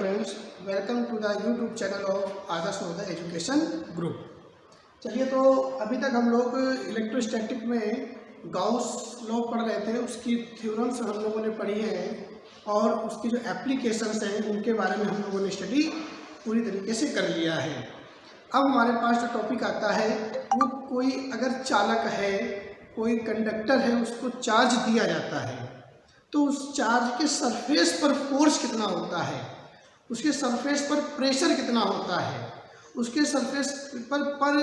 Friends, welcome to the YouTube channel of Adarsh Navodaya education group. चलिए, तो अभी तक हम लोग इलेक्ट्रोस्टैटिक में गाउस लॉ पढ़ रहे थे, उसकी थ्योरम्स हम लोगों ने पढ़ी हैं और उसकी जो एप्लीकेशंस हैं उनके बारे में हम लोगों ने स्टडी पूरी तरीके से कर लिया है। अब हमारे पास जो टॉपिक आता है वो कोई अगर चालक है, कोई कंडक्टर है, उसको चार्ज दिया जाता है तो उस चार्ज के सरफेस पर फोर्स कितना होता है, उसके सरफेस पर प्रेशर कितना होता है, उसके सरफेस पर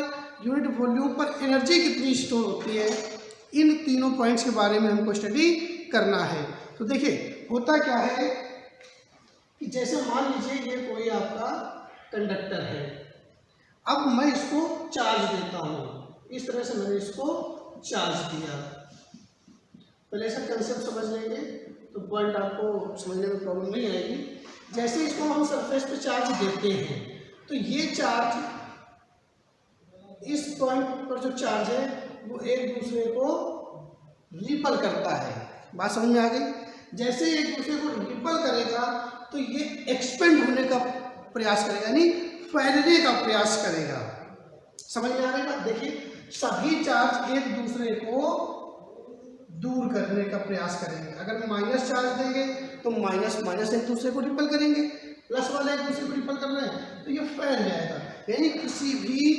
यूनिट वॉल्यूम पर एनर्जी कितनी स्टोर होती है, इन तीनों पॉइंट्स के बारे में हमको स्टडी करना है। तो देखिए होता क्या है कि जैसे मान लीजिए ये कोई आपका कंडक्टर है, अब मैं इसको चार्ज देता हूँ, इस तरह से मैंने इसको चार्ज दिया। पहले ऐसा कंसेप्ट समझ लेंगे तो पॉइंट आपको समझने में प्रॉब्लम नहीं आएगी। जैसे इसको हम सरफेस पे चार्ज देते हैं तो ये चार्ज, इस पॉइंट पर जो चार्ज है वो एक दूसरे को रिपल करता है। बात समझ में आ गई? जैसे एक दूसरे को रिपल करेगा तो ये एक्सपेंड होने का प्रयास करेगा, यानी फैलने का प्रयास करेगा। समझ में आ रही बात? देखिए, सभी चार्ज एक दूसरे को दूर करने का प्रयास करेंगे। अगर माइनस चार्ज देंगे तो माइनस एक दूसरे को रिपल करेंगे, प्लस वाले एक दूसरे को रिपल कर रहे हैं तो ये फैल जाएगा। यानी किसी भी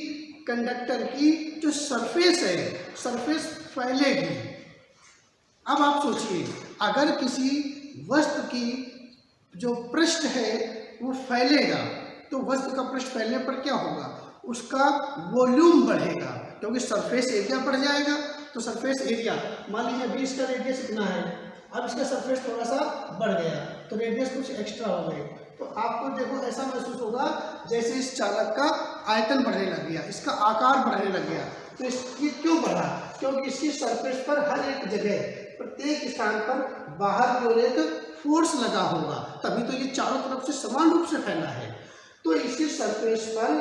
कंडक्टर की जो सरफेस है, सरफेस फैलेगी। अब आप सोचिए, अगर किसी वस्तु की जो पृष्ठ है वो फैलेगा तो वस्तु का पृष्ठ फैलने पर क्या होगा, उसका वॉल्यूम बढ़ेगा, क्योंकि सरफेस एरिया बढ़ जाएगा। तो सरफेस एरिया, मान लीजिए 20 का रेडियस इतना है, अब इसका सरफेस थोड़ा सा बढ़ गया तो रेडियस कुछ एक्स्ट्रा हो गई, तो आपको देखो ऐसा महसूस होगा जैसे इस चालक का आयतन बढ़ने लग गया, इसका आकार बढ़ने लग गया। तो ये क्यों बढ़ा? क्योंकि इसकी सरफेस पर हर एक जगह, प्रत्येक स्थान पर बाहर की ओर एक फोर्स लगा होगा, तभी तो ये चारों तरफ से समान रूप से फैला है। तो इसी सरफेस पर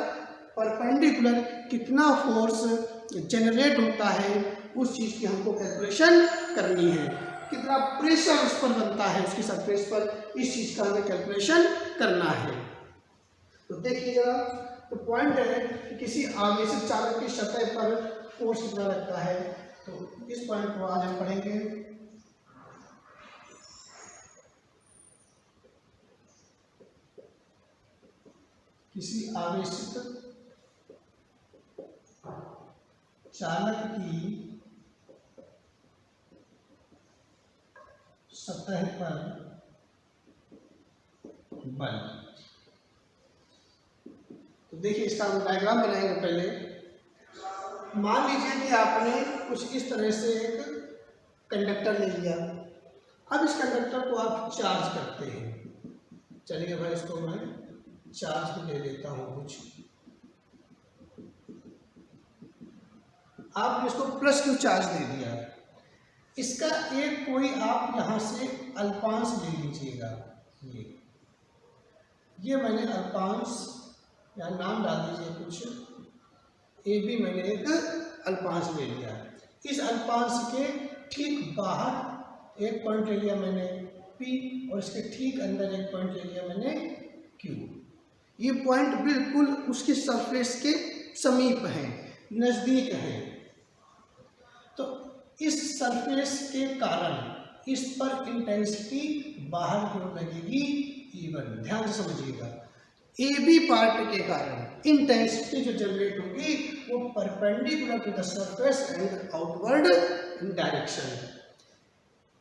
परपेंडिकुलर कितना फोर्स जनरेट होता है, उस चीज़ की हमको कैलकुलेशन करनी है। कितना प्रेशर उस पर बनता है उसकी सरफेस पर, इस चीज़ का हमें कैलकुलेशन करना है। तो देखिए जरा, तो पॉइंट है कि किसी आवेशित चालक की सतह पर फोर्स कितना लगता है। तो इस पॉइंट को आज हम पढ़ेंगे। किसी आवेशित चालक की सतह पर बल। तो देखिए, इसका हम डायग्राम बनाएंगे। पहले मान लीजिए कि आपने कुछ इस तरह से एक कंडक्टर ले लिया। अब इस कंडक्टर को आप चार्ज करते हैं। चलिए भाई, इसको मैं चार्ज दे देता हूँ कुछ। आपने इसको प्लस क्यू चार्ज दे दिया। इसका एक कोई आप यहाँ से अल्पांश ले लीजिएगा। ये मैंने अल्पांश, यहाँ नाम डाल दीजिए कुछ, ए बी मैंने एक अल्पांश ले लिया। इस अल्पांश के ठीक बाहर एक पॉइंट ले लिया मैंने पी, और इसके ठीक अंदर एक पॉइंट ले लिया मैंने क्यू। ये पॉइंट बिल्कुल उसकी सरफेस के समीप है, नज़दीक है। तो इस सरफेस के कारण इस पर इंटेंसिटी बाहर की ओर लगेगी E1। ध्यान से समझिएगा, ए बी पार्ट के कारण इंटेंसिटी जो जनरेट होगी वो perpendicular to the surface and outward direction,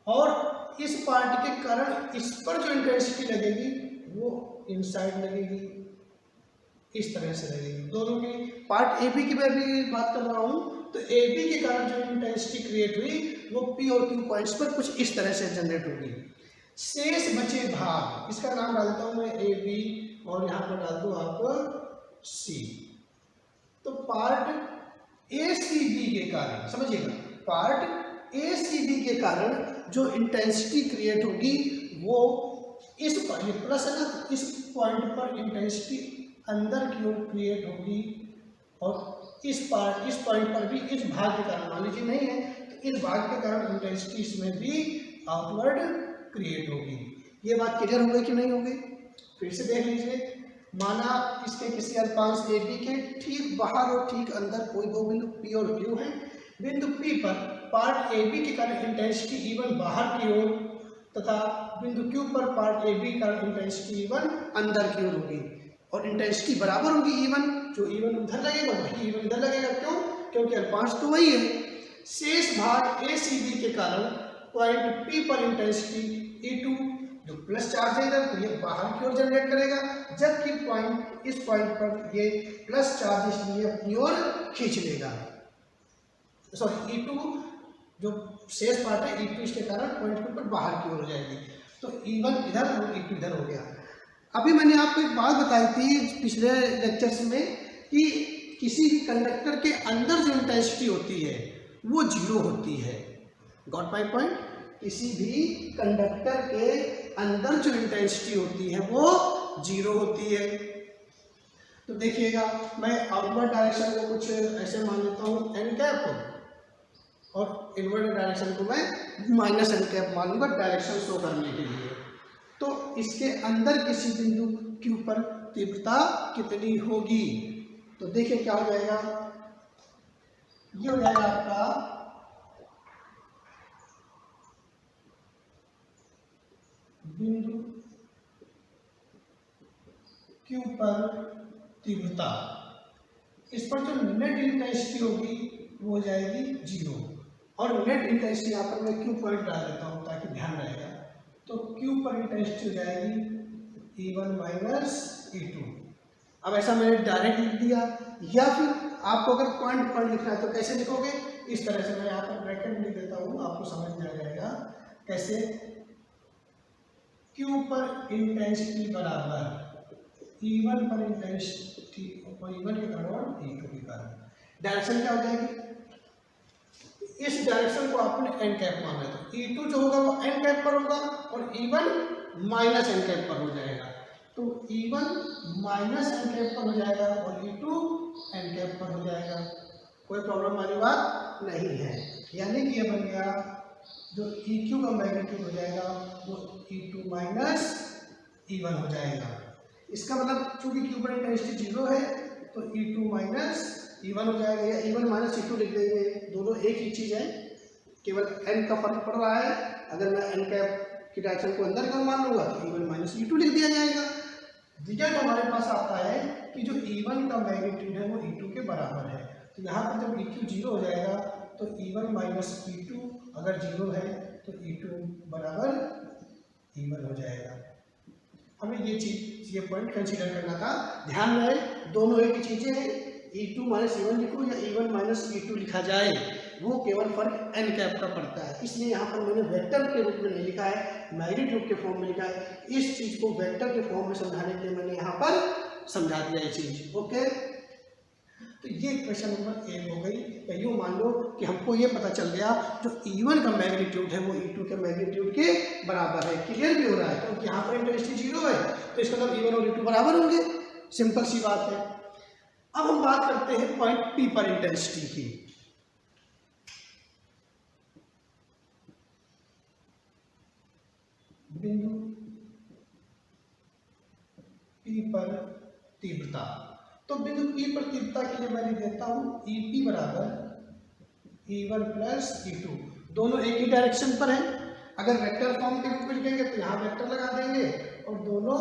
और इस पार्ट के कारण इस पर जो इंटेंसिटी लगेगी वो इनसाइड लगेगी, इस तरह से लगेगी। दोनों की पार्ट ए बी की मैं भी बात कर रहा हूँ। तो ए बी के कारण जो इंटेंसिटी क्रिएट हुई वो पी और क्यू पॉइंट्स पर कुछ इस तरह से जनरेट होगी। शेष बचे भाग, इसका नाम डालता हूँ मैं ए बी, और यहाँ पर डाल दो आप सी। तो पार्ट ए सी बी के कारण, समझिएगा, पार्ट ए सी बी के कारण जो इंटेंसिटी क्रिएट होगी वो इस प्लस है ना, इस पॉइंट पर इंटेंसिटी अंदर की ओर क्रिएट होगी, और इस पॉइंट पर भी इस भाग के कारण, मान लीजिए नहीं है तो इस भाग के कारण इंटेंसिटी इसमें भी आउटवर्ड क्रिएट होगी। ये बात क्लियर हो गई कि नहीं हो गई? फिर से देख लीजिए, माना इसके किसी अल्पांश ए बी के ठीक बाहर और ठीक अंदर कोई दो बिंदु P और Q हैं। बिंदु P पर पार्ट ए बी के कारण इंटेंसिटी E1 बाहर की ओर तथा बिंदु Q पर पार्ट ए बी का इंटेंसिटी E1 अंदर की ओर होगी और इंटेंसिटी बराबर होगी E1, जो E1 उधर लगेगा वही E1 इधर लगेगा। क्यों? क्योंकि अल्पांश तो वही है। शेष भाग ACB के कारण पॉइंट P पर इंटेंसिटी E2 जो प्लस चार्ज है इधर, तो ये बाहर की ओर जनरेट करेगा, जबकि पॉइंट इस पॉइंट पर ये प्लस चार्ज इसलिए अपनी ओर खींच लेगा। सॉरी, E2 जो शेष पार्ट है E2 इसके कारण पॉइंट के ऊपर बाहर की ओर हो जाएगी। तो E1 इधर और E2 इधर हो गया। अभी मैंने आपको एक बात बताई थी पिछले लेक्चर्स में कि किसी भी कंडक्टर के अंदर जो इंटेंसिटी होती है वो जीरो होती है। Got my point? किसी भी कंडक्टर के अंदर जो इंटेंसिटी होती है वो जीरो होती है। तो देखिएगा, मैं आउटवर्ड डायरेक्शन को कुछ ऐसे मान लेता हूँ एन कैप और इनवर्ड डायरेक्शन को मैं माइनस एन कैप मानूंगा डायरेक्शन शो करने के लिए। तो इसके अंदर किसी बिंदु Q पर तीव्रता कितनी होगी? तो देखिए क्या हो जाएगा, ये हो जाएगा आपका बिंदु Q पर तीव्रता, इस पर जो नेट इंटेंसिटी होगी वो हो जाएगी जीरो। और नेट इंटेंसिटी यहाँ पर मैं Q पॉइंट डाल देता हूँ ताकि ध्यान रहेगा। तो Q पर इंटेंसिटी हो जाएगी E1 माइनस E2। अब ऐसा मैंने डायरेक्ट लिख दिया, या फिर आपको अगर पॉइंट पॉइंट लिखना है तो कैसे लिखोगे? इस तरह से मैं यहाँ पर ब्रैकेट लिख देता हूँ, आपको समझ में आ जाएगा कैसे। Q पर इंटेंसिटी बराबर E1 पर इंटेंसिटी और E1 के कारण और E2 के कारण। डायरेक्शन क्या हो जाएगी? इस डायरेक्शन को आपने एन कैप माना है, तो E2 जो होगा वो एन कैप पर होगा और E1 माइनस एन कैप पर हो जाएगा। तो E1 माइनस एन कैप पर हो जाएगा और E2 एन कैप पर हो जाएगा। कोई प्रॉब्लम वाली बात नहीं है। यानी कि ये बन गया जो EQ का मैग्नीट्यूड हो जाएगा वो E2 माइनस E1 हो जाएगा। इसका मतलब चूंकि Q पर इंटेंसिटी जीरो है तो E2 माइनस E1 हो जाएगा, या E1 माइनस E2 लिख देंगे, दोनों एक ही चीज़ है, केवल n का फर्क पड़ रहा है। अगर मैं n कैप की डायरेक्शन को अंदर का मान लूंगा तो E1 माइनस E2 लिख दिया जाएगा। रिजल्ट हमारे पास आता है कि जो E1 का मैग्नीट्यूड है वो E2 के बराबर है। तो यहाँ पर जब EQ जीरो हो जाएगा तो E1 माइनस E2 अगर जीरो है तो E2 बराबर E1 हो जाएगा। हमें ये पॉइंट कंसीडर करना था, ध्यान रहे दोनों एक ही चीज़ें हैं। E2 माइनस E1 लिखो या E1 माइनस E2 लिखा जाए, वो केवल फर्क n कैप का पड़ता है। इसलिए यहाँ पर मैंने वेक्टर के रूप में नहीं लिखा है, मैग्नीट्यूड के फॉर्म में लिखा है। इस चीज़ को वेक्टर के फॉर्म में समझाने के लिए मैंने यहाँ पर समझा दिया ये चीज़। ओके, तो ये क्वेश्चन नंबर 1 हो गई। या यूँ मान लो कि हमको ये पता चल गया जो E1 का मैग्नीट्यूड है वो E2 के मैग्नीट्यूड के बराबर है। क्लियर भी हो रहा है क्योंकि यहाँ पर इंटेंसिटी जीरो है तो इसका मतलब E1 और E2 बराबर होंगे। सिंपल सी बात है। अब हम बात करते हैं पॉइंट P पर इंटेंसिटी की। बिंदु P पर तीव्रता, तो बिंदु P पर तीव्रता के लिए मैं लिख देता हूं EP बराबर E1 प्लस E2। दोनों एक ही डायरेक्शन पर है। अगर वेक्टर फॉर्म के रूप में लिखेंगे तो यहाँ वेक्टर लगा देंगे और दोनों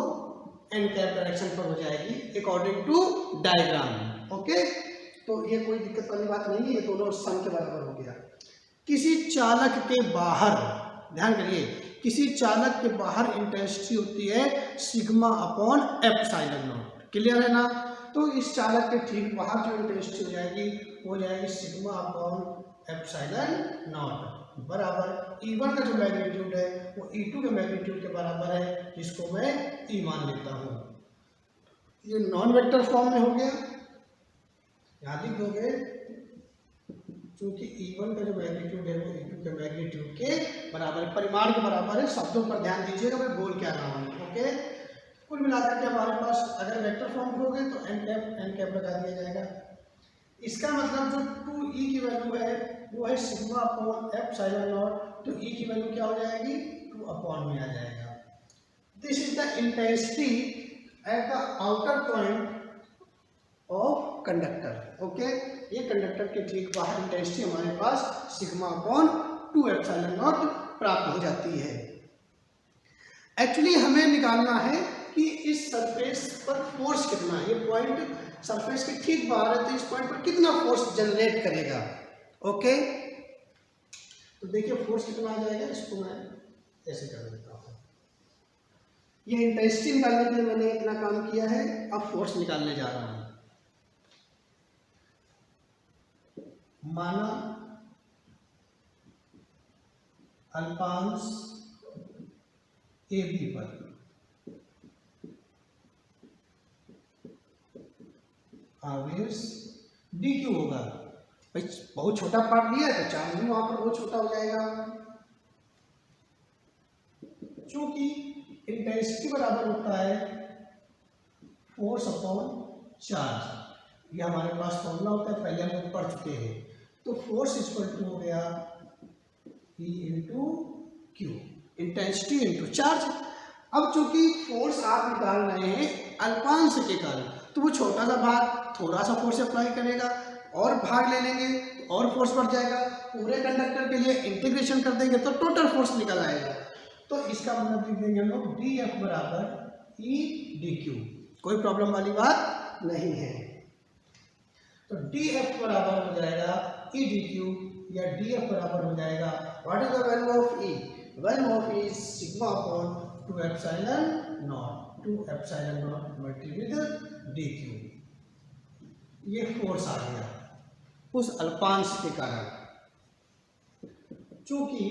एन कैप डायरेक्शन पर हो जाएगी अकॉर्डिंग टू डायग्राम। ओके, तो ये कोई दिक्कत वाली बात नहीं है, दोनों सम के बराबर हो गया। किसी चालक के बाहर, ध्यान करिए, किसी चालक के बाहर इंटेंसिटी होती है sigma upon epsilon not. Clear है ना? तो इस चालक के ठीक बाहर जो इंटेंसिटी हो जाएगी वो हो जाएगी सिग्मा अपॉन एप्सिलॉन नॉट बराबर E1 का जो मैग्नीट्यूड है वो E2 के मैग्नीट्यूड के बराबर है, जिसको मैं E मान लेता हूँ। ये नॉन वेक्टर फॉर्म में हो गया, याद लिख दोगे क्योंकि E1 का जो मैग्नीट्यूड है वो E2 के मैग्नीट्यूड के बराबर है, परिमाण के बराबर है। शब्दों पर ध्यान दीजिएगा मैं बोल क्या रहा हूँ। ओके, कुल मिलाकर के हमारे पास अगर वेक्टर फॉर्म हो गए तो एन कैप लगा दिया जाएगा। इसका मतलब जो 2E की वैल्यू है वो है सिग्मा अपॉन एप्सिलॉन नॉट, तो E की वैल्यू क्या हो जाएगी 2 अपॉन में आ जाएगा। This is the intensity at the outer point of conductor. Okay, ये कंडक्टर के ठीक बाहर इंटेंसिटी हमारे पास सिग्मा अपॉन 2 एप्सिलॉन नॉट प्राप्त हो जाती है। एक्चुअली हमें निकालना है कि इस सरफेस पर फोर्स कितना है। ये पॉइंट सरफेस के ठीक बाहर है, तो इस पॉइंट पर कितना फोर्स जनरेट करेगा। ओके, तो देखिए फोर्स कितना आ जाएगा, इसको मैं ऐसे कर देता हूँ। ये इंटेंसिटी निकालने के लिए मैंने इतना काम किया है, अब फोर्स निकालने जा रहा हूँ। माना अल्पांश ए बी पर आवेश डी क्यू होगा। भाई बहुत छोटा पार्ट लिया है तो चार्ज भी वहां पर बहुत छोटा हो जाएगा। चूंकि इंटेंसिटी बराबर होता है फोर्स अपॉन चार्ज, ये हमारे पास फॉर्मूला होता है, पहले हम लोग पढ़ चुके हैं। तो फोर्स इक्वल टू हो गया E into Q, intensity into charge. अब चूंकि फोर्स आप निकाल रहे हैं अल्पांश के कारण, तो वो छोटा सा भाग थोड़ा सा फोर्स अप्लाई करेगा, और भाग ले लेंगे तो और फोर्स बढ़ जाएगा। पूरे कंडक्टर के लिए इंटीग्रेशन कर देंगे तो टोटल फोर्स निकल आएगा। तो इसका मतलब लिख देंगे हम लोग डी एफ बराबर ई डी क्यू। कोई प्रॉब्लम वाली बात नहीं है। तो डी एफ बराबर हो जाएगा ई डी क्यू, या डी एफ बराबर हो जाएगा what is the value of E. Value of E sigma upon 2 epsilon not, 2 epsilon naught multiply with D Q. ये फोर्स आ गया उस अल्पांश के कारण। चूंकि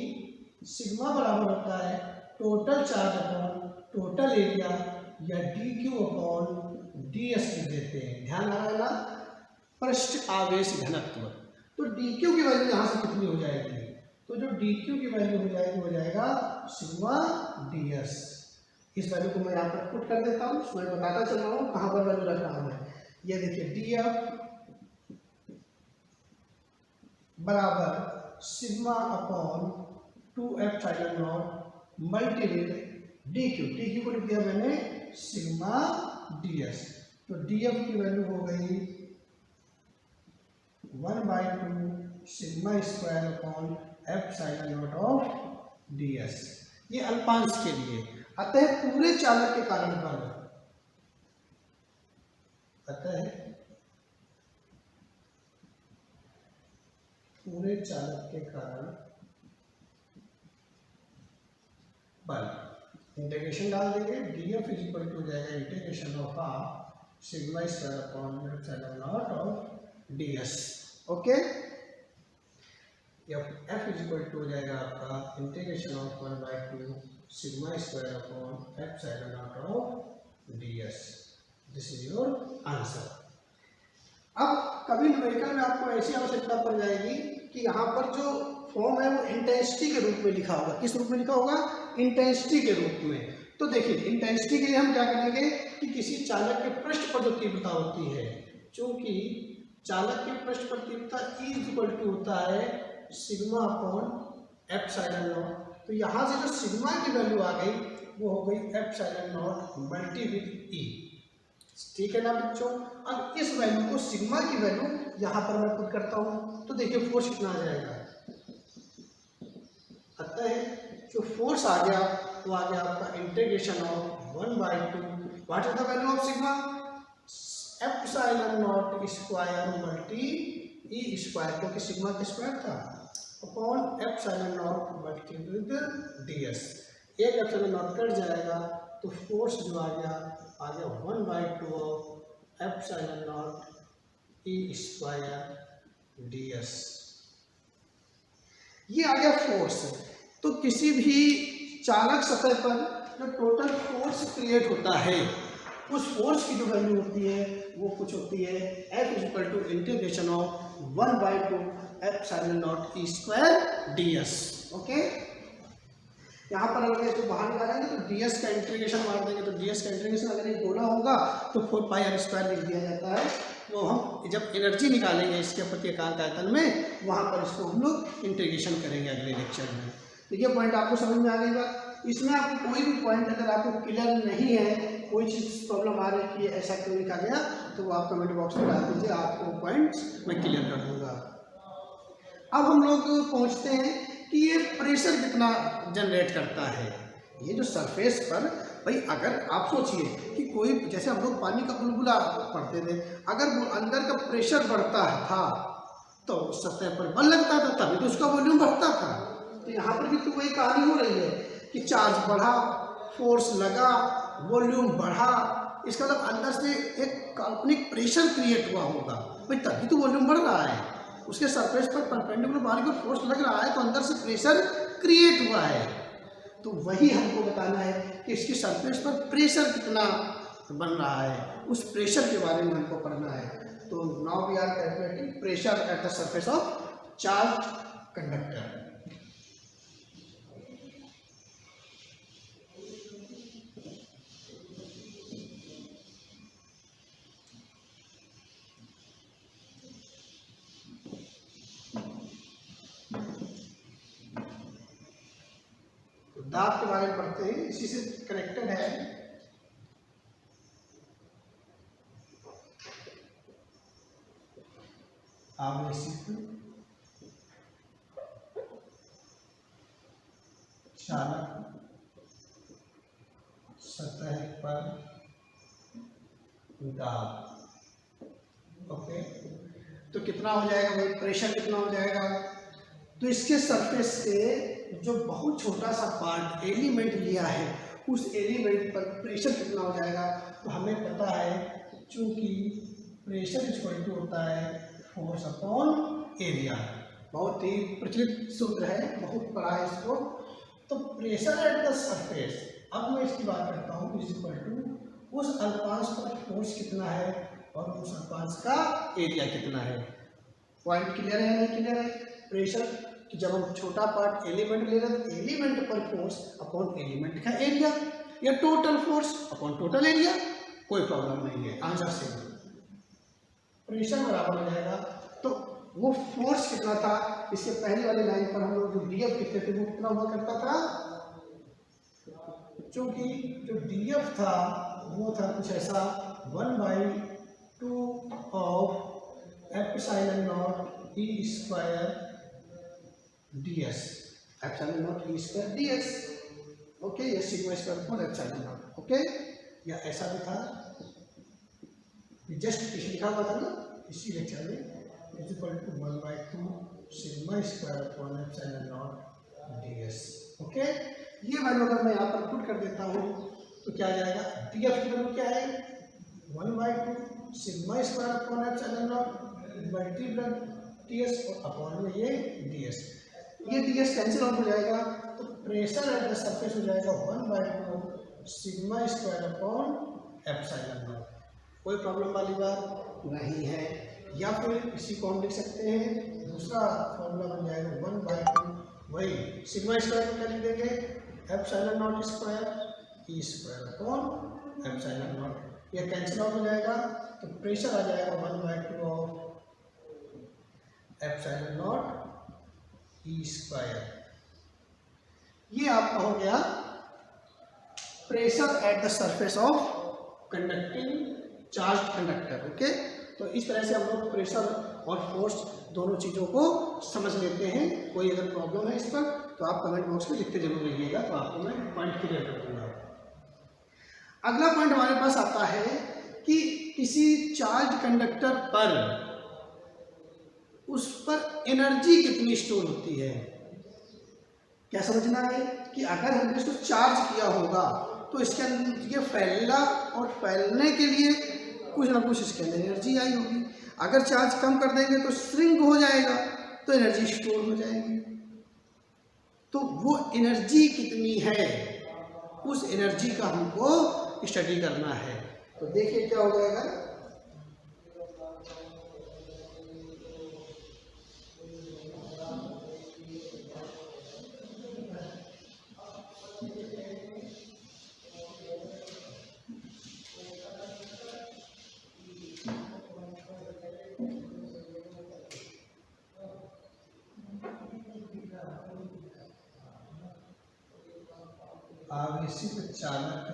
सिग्मा बराबर होता है total charge upon total area, या D Q upon D S लिख देते हैं। ध्यान आ रहा है ना, पृष्ठ आवेश घनत्व। तो डी क्यू की वैल्यू यहाँ से कितनी हो जाएगी, तो जो डी क्यू की वैल्यू हो जाएगी हो जाएगा सिग्मा डी एस। इस वैल्यू को मैं यहाँ पर पुट कर देता हूँ, मैं बताता चल रहा हूँ कहाँ पर वैल्यू रख रहा हूँ मैं। ये देखिए डी एफ बराबर sigma upon 2 epsilon naught multiply D Q. D Q को लिख दिया मैंने सिग्मा डी एस। तो डी एफ की वैल्यू हो गई 1/2 sigma square upon epsilon naught of D S. ये अल्पांश के लिए। अतः पूरे चालक के कारण पर, अतः पूरे चालक के कारण बल, इंटीग्रेशन डाल देंगे। D F is equal to हो जाएगा integration of half sigma square upon epsilon naught of D S. Okay, F is equal to हो जाएगा आपका integration of 1/2 sigma square upon epsilon naught of D S. This is your answer. अब कभी numerical में आपको ऐसी आवश्यकता पड़ जाएगी कि यहाँ पर जो फॉर्म है वो इंटेंसिटी के रूप में लिखा होगा। किस रूप में लिखा होगा, इंटेंसिटी के रूप में। तो देखिए इंटेंसिटी के लिए हम क्या करेंगे कि किसी चालक के पृष्ठ पर जो तीव्रता होती है, चूंकि चालक के पृष्ठ पर तीव्रता E इज इक्वल टू होता है सिग्मा अपॉन एप्सिलॉन नॉट। तो यहाँ से जो सिग्मा की वैल्यू आ गई वो हो गई epsilon naught multi with E। ठीक है ना बच्चों। अब इस वैल्यू को सिग्मा की वैल्यू यहाँ पर मैं पुट करता हूँ, तो देखिए फोर्स कितना आ जाएगा। अतः जो फोर्स आ गया वो आ गया आपका integration of 1/2 what is the value of sigma, epsilon not square multi E square, क्योंकि सिग्मा का स्क्वायर था, upon epsilon naught multi with D S. एक एप्सिलॉन नॉट कट जाएगा तो फोर्स जो आ गया 1/2 of epsilon not E square D S. ये आ गया फोर्स। तो किसी भी चालक सतह पर जो टोटल फोर्स क्रिएट होता है उस फोर्स की जो वैल्यू होती है वो कुछ होती है F is equal to integration of 1/2 epsilon not E square D S. Okay, यहाँ पर अगर इसको बाहर निकालेंगे तो डी एस का इंटीग्रेशन मार देंगे, तो डी एस का इंटीग्रेशन अगर ये गोला होगा तो 4πr² लिख दिया जाता है। तो हम जब एनर्जी निकालेंगे इसके प्रति एकांक आयतन में, वहाँ पर इसको हम लोग इंटीग्रेशन करेंगे अगले लेक्चर में। तो ये पॉइंट आपको समझ में आ गई बात। इसमें आपको कोई भी पॉइंट अगर आपको क्लियर नहीं है कोई चीज़ प्रॉब्लम आ रही है कि ऐसा क्यों लिखा गया, तो वो आप कमेंट बॉक्स में डाल दीजिए, आपको पॉइंट्स मैं क्लियर कर दूंगा। अब हम लोग पहुंचते हैं कि ये प्रेशर कितना जनरेट करता है। ये जो सरफेस पर, भाई अगर आप सोचिए कि कोई, जैसे हम लोग पानी का बुलबुला पढ़ते थे, अगर वो अंदर का प्रेशर बढ़ता था तो सतह पर बल लगता था, तभी तो उसका वॉल्यूम बढ़ता था। तो यहाँ पर भी तो वही कहानी हो रही है कि चार्ज बढ़ा, फोर्स लगा, वॉल्यूम बढ़ा, इसका मतलब अंदर से एक काल्पनिक प्रेशर क्रिएट हुआ होगा, भाई तभी तो वॉल्यूम बढ़ रहा है। उसके सरफेस पर परपेंडिकुलर बॉडी को फोर्स लग रहा है तो अंदर से प्रेशर क्रिएट हुआ है। तो वही हमको बताना है कि इसकी सरफेस पर प्रेशर कितना बन रहा है, उस प्रेशर के बारे में हमको पढ़ना है। तो now we are calculating pressure at the surface of charge conductor. दाब के बारे में पढ़ते हैं, इसी से कनेक्टेड है। आवेशित चालक सतह पर दाब। ओके, तो कितना हो जाएगा भाई, प्रेशर कितना हो जाएगा? तो इसके सरफेस से जो बहुत छोटा सा पार्ट एलिमेंट लिया है, उस एलिमेंट पर प्रेशर कितना हो जाएगा? तो हमें पता है चूंकि प्रेशर इक्वल टू होता है फोर्स अपॉन एरिया, बहुत ही प्रचलित सूत्र है, बहुत पढ़ा है इसको। तो प्रेशर एट द सरफेस, अब मैं इसकी बात करता हूँ, इज इक्वल टू उस अल्पांश पर फोर्स कितना है और उस अल्पांश का एरिया कितना है। पॉइंट क्लियर है नहीं क्लियर है? प्रेशर कि जब हम छोटा पार्ट एलिमेंट ले रहे हैं तो एलिमेंट पर फोर्स अपॉन एलिमेंट का एरिया, या total force upon total area, कोई प्रॉब्लम नहीं है, आंसर से प्रेशर बराबर हो जाएगा। तो वो फोर्स कितना था, इसके पहले वाली लाइन पर हम लोग जो डीएफ लिखते थे वो कितना हुआ करता था? क्योंकि जो डीएफ था वो था कुछ ऐसा 1/2 of epsilon not E square ds, epsilon not E square ds। Okay, ये sigma square upon epsilon not. Okay, या ऐसा भी था, जस्ट पीछे लिखा हुआ था ना इसी लेक्चर में, is equal to 1/2 sigma square upon epsilon naught ds। Okay, ये वैल्यू अगर मैं यहाँ पर पुट कर देता हूँ तो क्या आ जाएगा? df की वैल्यू क्या है? 1/2 sigma square upon epsilon naught multiply ds और अपॉन में ये ds, ये ds कैंसिल आउट हो जाएगा, तो प्रेशर एट द सरफेस हो जाएगा 1/2 sigma square upon epsilon not. कोई प्रॉब्लम वाली बात नहीं है। या फिर इसी को हम लिख सकते हैं, दूसरा फॉर्मूला बन जाएगा 1/2, वही सिग्मा स्क्वायर में क्या लिख देंगे? Epsilon not square E square upon epsilon not, यह कैंसिल आउट हो जाएगा, तो प्रेशर आ जाएगा 1/2 of epsilon not E square. ये आपका हो गया pressure at the surface of conducting charge conductor. Okay, तो इस तरह से हम लोग प्रेशर और फोर्स दोनों चीज़ों को समझ लेते हैं। कोई अगर प्रॉब्लम है इस पर तो आप कमेंट बॉक्स में लिखते जरूर रहिएगा, तो आपको मैं पॉइंट क्लियर कर दूंगा। अगला पॉइंट हमारे पास आता है कि किसी चार्ज कंडक्टर पर उस पर एनर्जी कितनी स्टोर होती है। क्या समझना है कि अगर हमने इसको चार्ज किया होगा तो इसके अंदर ये फैलना और फैलने के लिए कुछ ना कुछ इसके अंदर एनर्जी आई होगी। अगर चार्ज कम कर देंगे तो श्रिंक हो जाएगा, तो एनर्जी स्टोर हो जाएगी। तो वो एनर्जी कितनी है, उस एनर्जी का हमको स्टडी करना है। तो देखिए क्या हो जाएगा। आवेशित चालक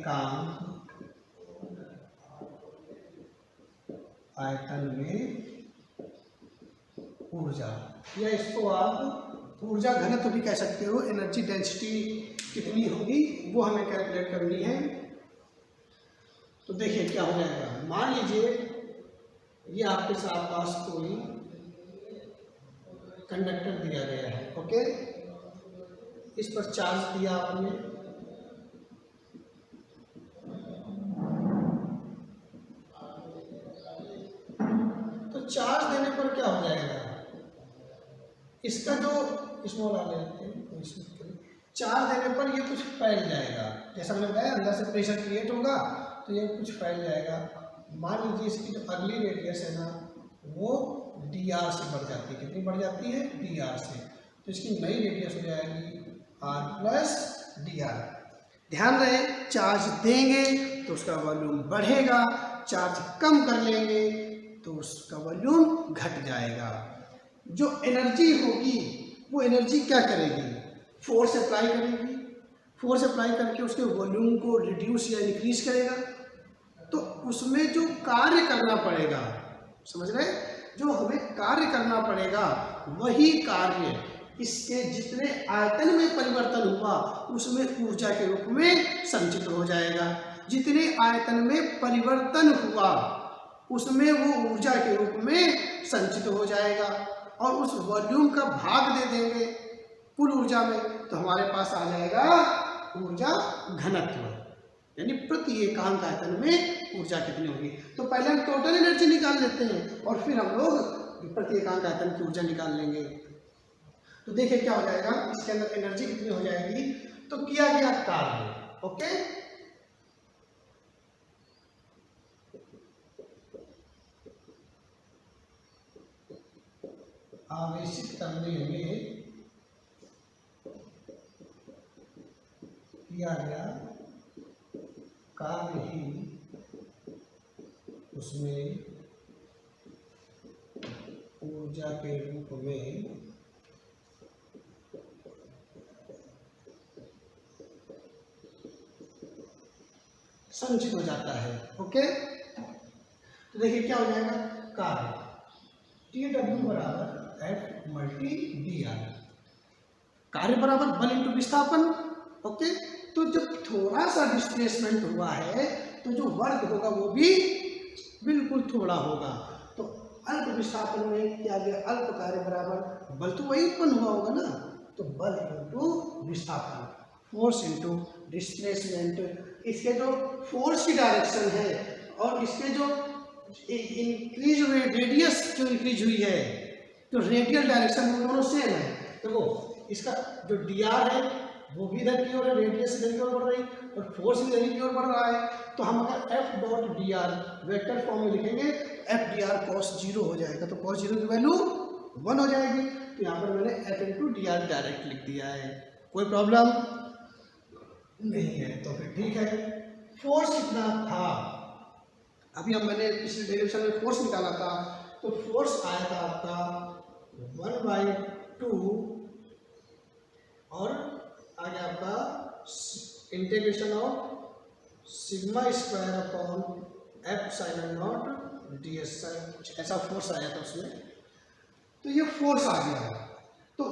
एकांक आयतन में ऊर्जा, या इसको आप ऊर्जा घनत्व भी कह सकते हो। एनर्जी डेंसिटी कितनी होगी वो हमें कैलकुलेट करनी है। तो देखिए क्या हो जाएगा, मान लीजिए ये आपके साथ पास कोई कंडक्टर दिया गया है, ओके, इस पर चार्ज दिया आपने, तो चार्ज देने पर क्या हो जाएगा, इसका जो स्मॉल आ लेते हैं, चार्ज देने पर ये कुछ फैल जाएगा, जैसा मैंने बताया अंदर से प्रेशर क्रिएट होगा तो ये कुछ फैल जाएगा। मान लीजिए इसकी जो अगली रेडियस है ना वो dr से बढ़ जाती है, कितनी बढ़ जाती है, dr से, तो इसकी नई रेडियस हो जाएगी r प्लस dr। ध्यान रहे चार्ज देंगे तो उसका वॉल्यूम बढ़ेगा, चार्ज कम कर लेंगे तो उसका वॉल्यूम घट जाएगा। जो एनर्जी होगी वो एनर्जी क्या करेगी, फोर्स अप्लाई करेगी, फोर्स अप्लाई करके उसके वॉल्यूम को रिड्यूस या इंक्रीज करेगा। तो उसमें जो कार्य करना पड़ेगा, समझ रहे, जो हमें कार्य करना पड़ेगा वही कार्य इसके जितने आयतन में परिवर्तन हुआ उसमें ऊर्जा के रूप में संचित हो जाएगा। जितने आयतन में परिवर्तन हुआ उसमें वो ऊर्जा के रूप में संचित हो जाएगा और उस वॉल्यूम का भाग दे देंगे कुल ऊर्जा में, तो हमारे पास आ जाएगा ऊर्जा घनत्व, यानी प्रति एकांक आयतन में ऊर्जा कितनी होगी। तो पहले हम टोटल एनर्जी निकाल लेते हैं और फिर हम लोग प्रति एकांक आयतन की ऊर्जा निकाल लेंगे। तो देखिए क्या हो जाएगा, इसके अंदर एनर्जी कितनी हो जाएगी, तो किया गया कार्य, ओके, आवेशित करने में किया गया कार्य ही उसमें ऊर्जा के रूप में संचित हो जाता है, ओके। तो देखिए क्या हो जाएगा, कार्य TW बराबर F मल्टी dr, कार्य बराबर बल इंटू विस्थापन, ओके। तो जब थोड़ा सा डिस्प्लेसमेंट हुआ है तो जो वर्क होगा वो भी बिल्कुल थोड़ा होगा। तो अल्प विस्थापन में क्या गया, अल्प कार्य बराबर बल तो वही उत्पन्न हुआ होगा ना, तो बल इंटू विस्थापन, फोर्स इंटू डिस्प्लेसमेंट। इसके जो फोर्स की डायरेक्शन है और इसके जो इंक्रीज हुए रेडियस जो इंक्रीज हुई है, तो रेडियल डायरेक्शन में दोनों सेम है। देखो इसका जो dr है वो भी इधर की ओर है, रेडियस इधर की ओर बढ़ रही और फोर्स भी इधर की ओर बढ़ रहा है। तो हम अगर F dot dr vector form में लिखेंगे F dr cos 0 हो जाएगा, तो cos 0 की वैल्यू 1 हो जाएगी। तो यहाँ पर मैंने F इंटू dr डायरेक्ट लिख दिया है, कोई प्रॉब्लम नहीं है। तो फिर ठीक है, फोर्स कितना था, अभी हम मैंने पिछले डेरिवेशन में फोर्स निकाला था, तो फोर्स आया था आपका 1/2 और आगे आपका integration of sigma square upon epsilon naught ds, कुछ ऐसा फोर्स आया था उसमें। तो ये फोर्स आ गया, तो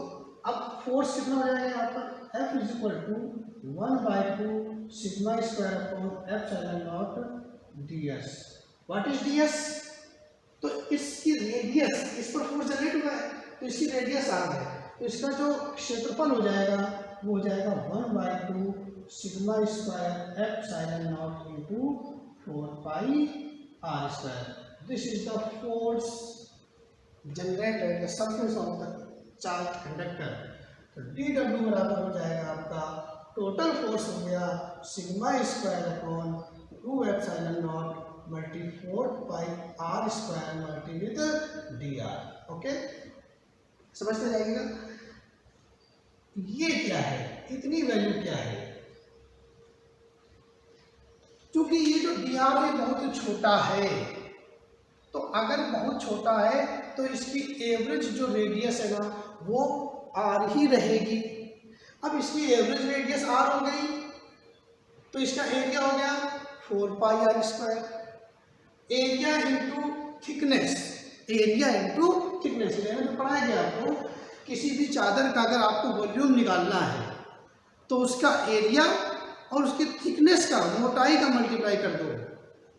अब फोर्स कितना हो जाएगा यहाँ पर, F is equal to 1/2 sigma square upon epsilon naught ds। What is ds, तो इसकी रेडियस, इस पर फोर्स जनरेट हुआ है तो इसकी रेडियस आर है, तो इसका जो क्षेत्रफल हो जाएगा वो हो जाएगा 1/2 sigma square epsilon not into 4 pi r square. This is the force generated at the surface of the charge conductor. तो dw बराबर हो जाएगा आपका टोटल फोर्स हो गया sigma square upon 2 epsilon naught multi 4 pi r square multi with dr, okay, समझते जाइएगा। ये क्या है, इतनी वैल्यू क्या है, क्योंकि ये जो dr है बहुत छोटा है, तो अगर बहुत छोटा है तो इसकी एवरेज जो रेडियस है ना वो r ही रहेगी। अब इसकी एवरेज रेडियस r हो गई, तो इसका एरिया हो गया 4 pi R square, area into thickness, area into thickness. मैंने पढ़ाया गया आपको, किसी भी चादर का अगर आपको वॉल्यूम निकालना है तो उसका एरिया और उसकी थिकनेस का, मोटाई का मल्टीप्लाई कर दो।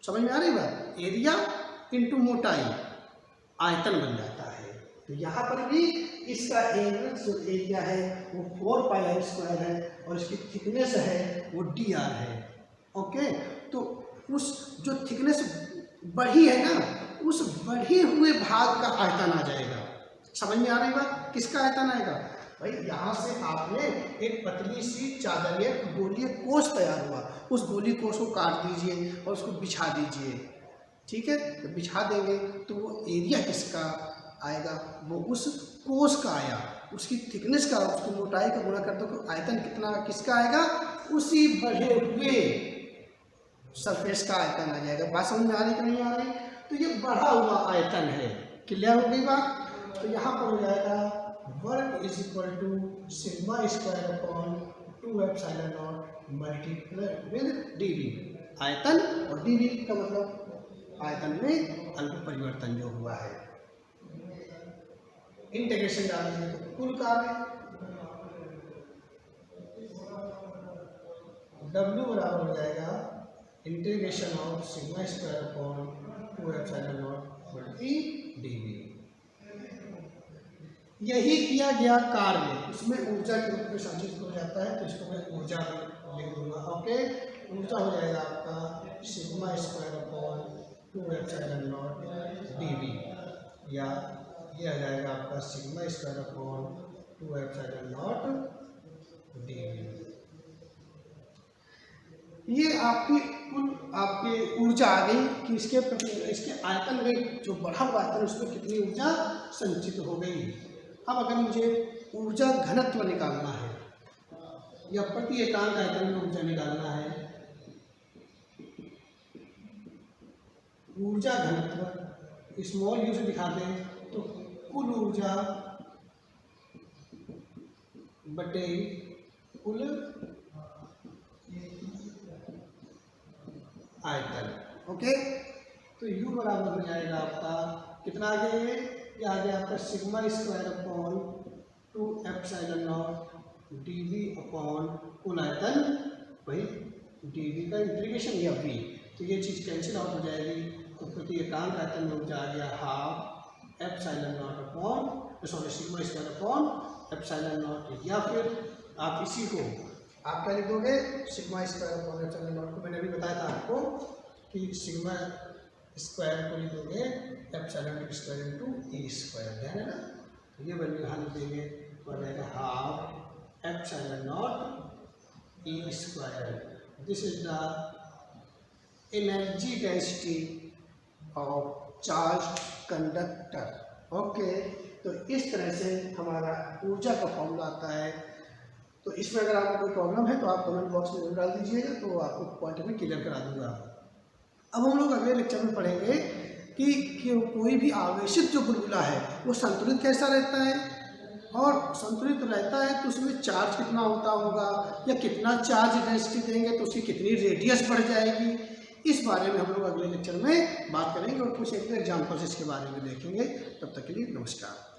समझ में आ रही बात? एरिया इंटू मोटाई आयतन बन जाता है। तो यहाँ पर भी इसका एवरेज जो एरिया है वो 4 पाई आर स्क्वायर है और इसकी थिकनेस है वो डी आर है। ओके, तो उस जो थिकनेस बढ़ी है ना, उस बढ़े हुए भाग का आयतन आ जाएगा। समझ में आ रही बात? किसका आयतन आएगा भाई? यहाँ से आपने एक पतली सी चादर, एक गोलीय कोष तैयार हुआ, उस गोली कोष को काट दीजिए और उसको बिछा दीजिए। ठीक है, तो बिछा देंगे तो वो एरिया किसका आएगा? वो उस कोष का आया, उसकी थिकनेस का, उसकी मोटाई का गुणा कर दो तो आयतन कितना किसका आएगा? उसी बढ़े हुए सरफेस का आयतन आ जाएगा। बात समझ में आ रही कि नहीं आ रही? तो ये बढ़ा हुआ आयतन है। क्लियर हो गई बात? तो यहाँ पर हो जाएगा work is equal to sigma square upon 2 epsilon naught multiply with DV. आयतन और डीवी का मतलब आयतन में अल्प परिवर्तन जो हुआ है। इंटीग्रेशन डाल दीजिए तो कुल कार्य W बराबर हो जाएगा integration of sigma square upon 2 epsilon naught multi DV. यही किया गया कार्य उसमें ऊर्जा के रूप में संचित हो जाता है, तो इसको मैं ऊर्जा लिख दूंगा। ओके, ऊर्जा हो जाएगा आपका sigma square upon 2 epsilon naught DV, या ये आ जाएगा आपका sigma square upon 2 epsilon naught DV. ये आपकी ऊर्जा आ गई कि इसके आयतन में जो बढ़ा हुआ आयतन उसमें कितनी ऊर्जा संचित हो गई। अब अगर मुझे ऊर्जा घनत्व निकालना है या प्रति एकांक आयतन में ऊर्जा निकालना है, ऊर्जा घनत्व स्मॉल यू से दिखा दें तो कुल ऊर्जा बटे कुल आयतन। ओके, तो U बराबर हो जाएगा आपका कितना आ गया? ये आ गया आपका sigma square upon 2 epsilon naught DV upon कुल आयतन, वही डीवी का इंटीग्रेशन या V। तो ये चीज़ कैंसिल आउट हो जाएगी, तो प्रति एकांक आयतन में ऊर्जा आ गया half epsilon not upon sigma square upon epsilon not, या फिर आप इसी को आप क्या लिख दोगे? Sigma square upon epsilon not को मैंने अभी बताया था आपको कि सिग्मा स्क्वायर को लिख दोगे epsilon square into E square, ध्यान है ना? तो ये वैल्यू यहाँ लिख देंगे तो आ जाएगा half epsilon not E square. This is the energy density of charge conductor. Okay, तो इस तरह से हमारा ऊर्जा का फॉर्मूला आता है। तो इसमें अगर आपको कोई प्रॉब्लम है तो आप कमेंट बॉक्स में जरूर डाल दीजिएगा, तो आपको पॉइंट में क्लियर करा दूंगा। अब हम लोग अगले लेक्चर में पढ़ेंगे कि कोई भी आवेशित जो बुलबुला है वो संतुलित कैसा रहता है, और संतुलित रहता है तो उसमें चार्ज कितना होता होगा, या कितना चार्ज डेंसिटी देंगे तो उसकी कितनी रेडियस बढ़ जाएगी। इस बारे में हम लोग अगले लेक्चर में बात करेंगे और कुछ एक एग्जाम्पल्स इसके बारे में देखेंगे। तब तक के लिए नमस्कार।